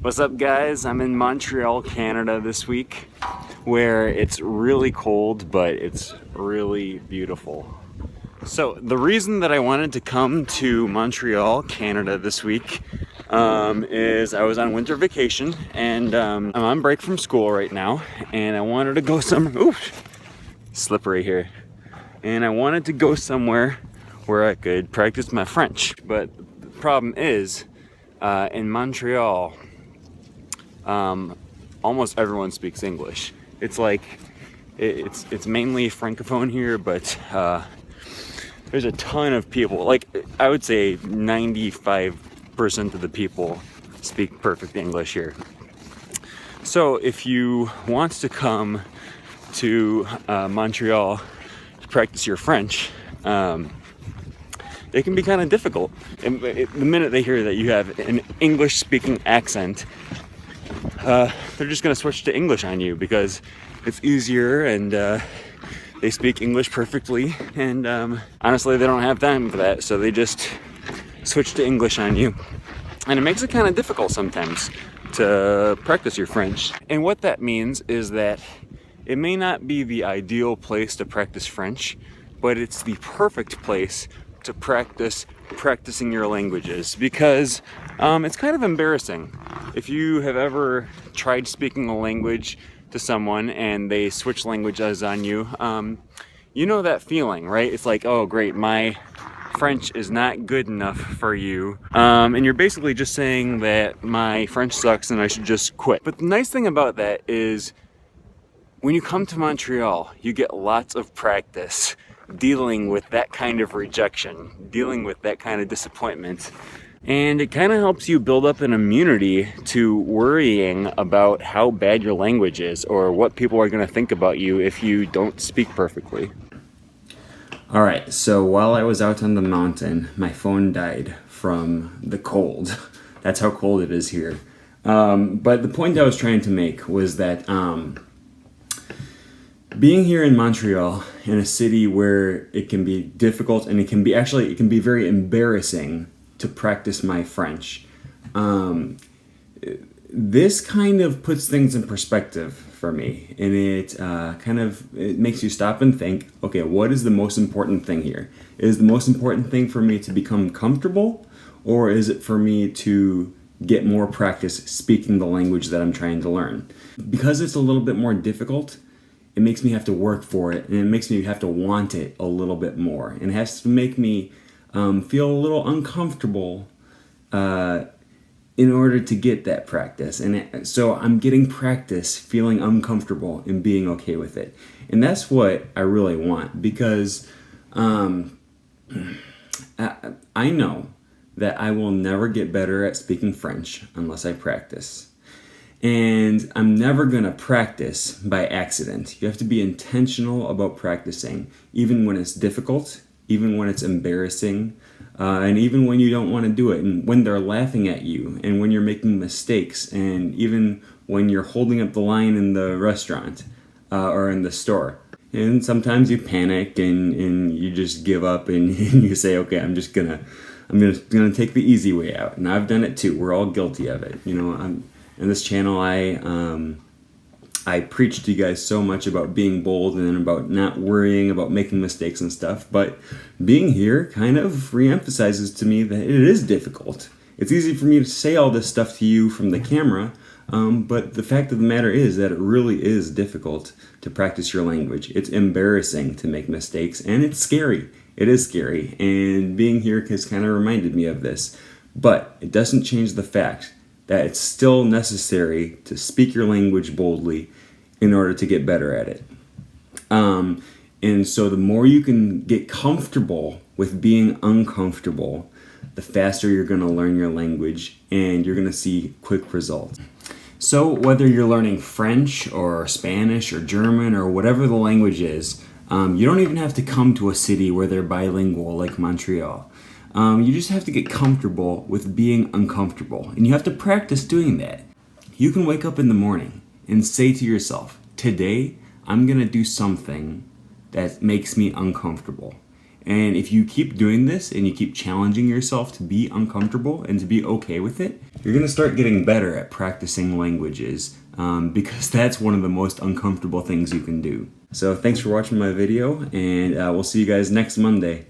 What's up, guys? I'm in Montreal, Canada this week, where it's really cold, but it's really beautiful. So the reason that I wanted to come to Montreal, Canada this week is I was on winter vacation and I'm on break from school right now, and I wanted to go somewhere. Ooh, slippery here. And I wanted to go somewhere where I could practice my French. But the problem is, in Montreal, almost everyone speaks English. It's like it's mainly francophone here, but there's a ton of people. Like, I would say 95% of the people speak perfect English here. So if you want to come to Montreal to practice your French, it can be kind of difficult. And the minute they hear that you have an English-speaking accent, they're just going to switch to English on you because it's easier and they speak English perfectly. And honestly, they don't have time for that, so they just switch to English on you. And it makes it kind of difficult sometimes to practice your French. And what that means is that it may not be the ideal place to practice French, but it's the perfect place to practicing your languages, because it's kind of embarrassing. If you have ever tried speaking a language to someone and they switch languages on you, you know that feeling, right? It's like, oh great, my French is not good enough for you, and you're basically just saying that my French sucks and I should just quit. But the nice thing about that is when you come to Montreal, you get lots of practice dealing with that kind of rejection, dealing with that kind of disappointment. And it kind of helps you build up an immunity to worrying about how bad your language is or what people are going to think about you if you don't speak perfectly. All right, so while I was out on the mountain, my phone died from the cold. That's how cold it is here. But the point I was trying to make was that being here in Montreal, in a city where it can be difficult and it can be very embarrassing to practice my French, this kind of puts things in perspective for me, and it makes you stop and think, okay, what is the most important thing here? Is the most important thing for me to become comfortable, or is it for me to get more practice speaking the language that I'm trying to learn? Because it's a little bit more difficult, it makes me have to work for it, and it makes me have to want it a little bit more, and it has to make me feel a little uncomfortable in order to get that practice. And so I'm getting practice feeling uncomfortable and being okay with it. And that's what I really want, because I know that I will never get better at speaking French unless I practice. And I'm never going to practice by accident. You have to be intentional about practicing, even when it's difficult, even when it's embarrassing, and even when you don't want to do it, and when they're laughing at you, and when you're making mistakes, and even when you're holding up the line in the restaurant or in the store. And sometimes you panic and you just give up and you say, okay, I'm gonna take the easy way out. And I've done it too. We're all guilty of it. You know, in this channel, I preach to you guys so much about being bold and about not worrying about making mistakes and stuff, but being here kind of reemphasizes to me that it is difficult. It's easy for me to say all this stuff to you from the camera, but the fact of the matter is that it really is difficult to practice your language. It's embarrassing to make mistakes, and it's scary. It is scary, and being here has kind of reminded me of this. But it doesn't change the fact that it's still necessary to speak your language boldly in order to get better at it. And so the more you can get comfortable with being uncomfortable, the faster you're going to learn your language and you're going to see quick results. So whether you're learning French or Spanish or German or whatever the language is, you don't even have to come to a city where they're bilingual like Montreal. You just have to get comfortable with being uncomfortable, and you have to practice doing that. You can wake up in the morning and say to yourself, today I'm going to do something that makes me uncomfortable. And if you keep doing this and you keep challenging yourself to be uncomfortable and to be okay with it, you're going to start getting better at practicing languages, because that's one of the most uncomfortable things you can do. So thanks for watching my video, and we'll see you guys next Monday.